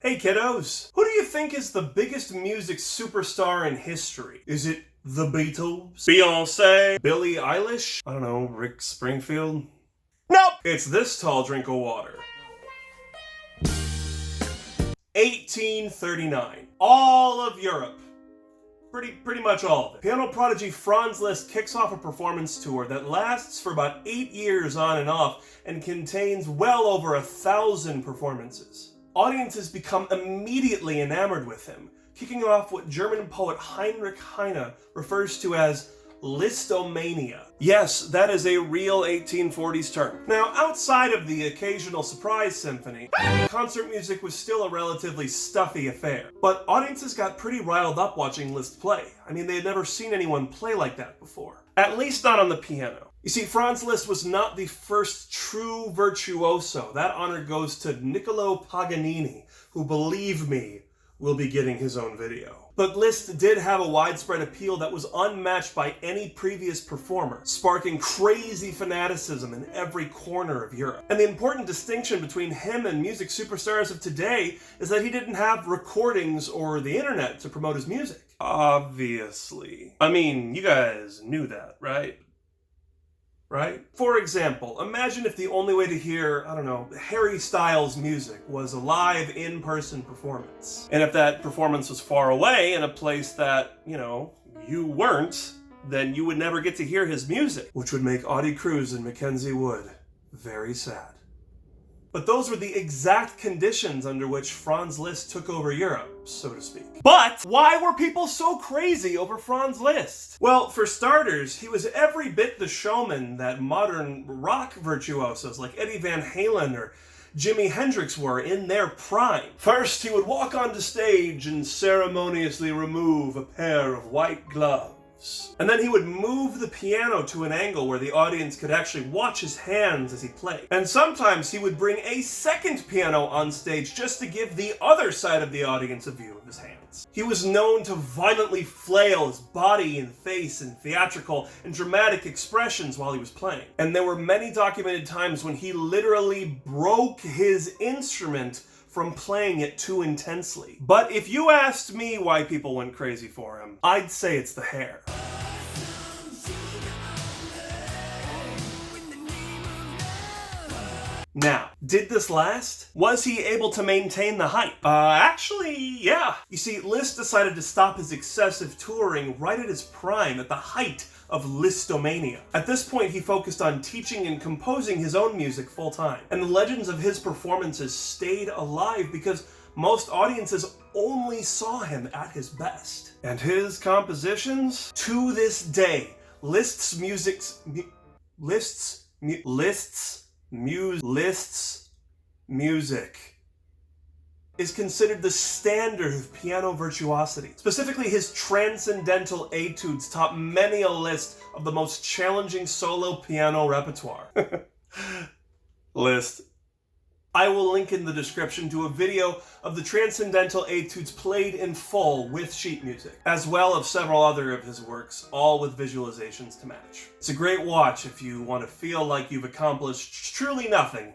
Hey kiddos, who do you think is the biggest music superstar in history? Is it the Beatles? Beyonce? Billie Eilish? I don't know, Rick Springfield? Nope! It's this tall drink of water. 1839. All of Europe. Pretty much all of it. Piano prodigy Franz Liszt kicks off a performance tour that lasts for about 8 years on and off and contains well over 1,000 performances. Audiences become immediately enamored with him, kicking off what German poet Heinrich Heine refers to as Liszt-o-mania. Yes, that is a real 1840s term. Now, outside of the occasional surprise symphony, concert music was still a relatively stuffy affair. But audiences got pretty riled up watching Liszt play. I mean, they had never seen anyone play like that before. At least not on the piano. You see, Franz Liszt was not the first true virtuoso. That honor goes to Niccolo Paganini, who, believe me, will be getting his own video. But Liszt did have a widespread appeal that was unmatched by any previous performer, sparking crazy fanaticism in every corner of Europe. And the important distinction between him and music superstars of today is that he didn't have recordings or the internet to promote his music. Obviously. I mean, you guys knew that, right? Right? For example, imagine if the only way to hear, I don't know, Harry Styles music was a live in-person performance. And if that performance was far away in a place that, you weren't, then you would never get to hear his music, which would make Audie Cruz and Mackenzie Wood very sad. But those were the exact conditions under which Franz Liszt took over Europe, so to speak. But why were people so crazy over Franz Liszt? Well, for starters, he was every bit the showman that modern rock virtuosos like Eddie Van Halen or Jimi Hendrix were in their prime. First, he would walk onto stage and ceremoniously remove a pair of white gloves. And then he would move the piano to an angle where the audience could actually watch his hands as he played. And sometimes he would bring a second piano on stage just to give the other side of the audience a view of his hands. He was known to violently flail his body and face in theatrical and dramatic expressions while he was playing. And there were many documented times when he literally broke his instrument from playing it too intensely. But if you asked me why people went crazy for him, I'd say it's the hair. Now, did this last? Was he able to maintain the hype? Actually, yeah. You see, Liszt decided to stop his excessive touring right at his prime, at the height of Liszt-o-mania. At this point, he focused on teaching and composing his own music full-time. And the legends of his performances stayed alive because most audiences only saw him at his best. And his compositions? To this day, Liszt's music is considered the standard of piano virtuosity. Specifically, his transcendental etudes top many a list of the most challenging solo piano repertoire. Liszt. I will link in the description to a video of the transcendental etudes played in full with sheet music, as well as several other of his works, all with visualizations to match. It's a great watch if you want to feel like you've accomplished truly nothing.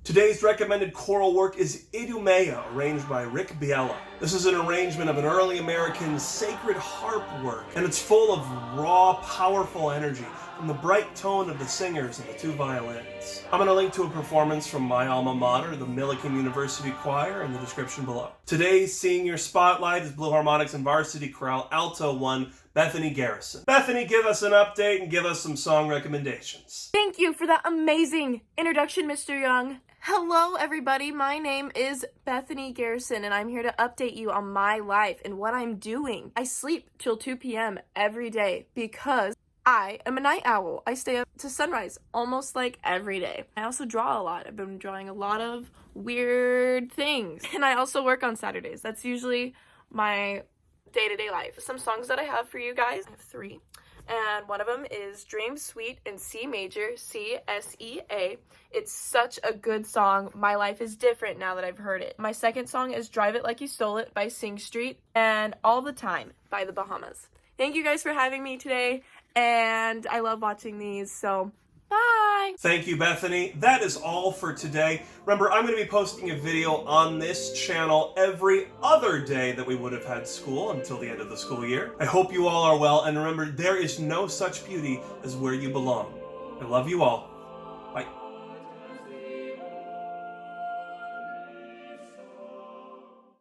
Today's recommended choral work is IDUMEA, arranged by Rick Biella. This is an arrangement of an early American sacred harp work, and it's full of raw, powerful energy from the bright tone of the singers and the two violins. I'm going to link to a performance from my alma mater, the Millikan University Choir, in the description below. Today's Senior Spotlight is Blue Harmonics and Varsity Chorale Alto 1, Bethany Garrison. Bethany, give us an update and give us some song recommendations. Thank you for that amazing introduction, Mr. Young. Hello everybody, my name is Bethany Garrison and I'm here to update you on my life and what I'm doing. I sleep till 2 p.m. every day because I am a night owl. I stay up to sunrise almost like every day. I also draw a lot. I've been drawing a lot of weird things. And I also work on Saturdays. That's usually my day-to-day life. Some songs that I have for you guys, I have 3. And one of them is Dream Suite in C major, C-S-E-A. It's such a good song. My life is different now that I've heard it. My second song is Drive It Like You Stole It by Sing Street and All the Time by the Bahamas. Thank you guys for having me today, and I love watching these, so bye! Bye. Thank you, Bethany. That is all for today. Remember, I'm going to be posting a video on this channel every other day that we would have had school until the end of the school year. I hope you all are well, and remember, there is no such beauty as where you belong. I love you all. Bye.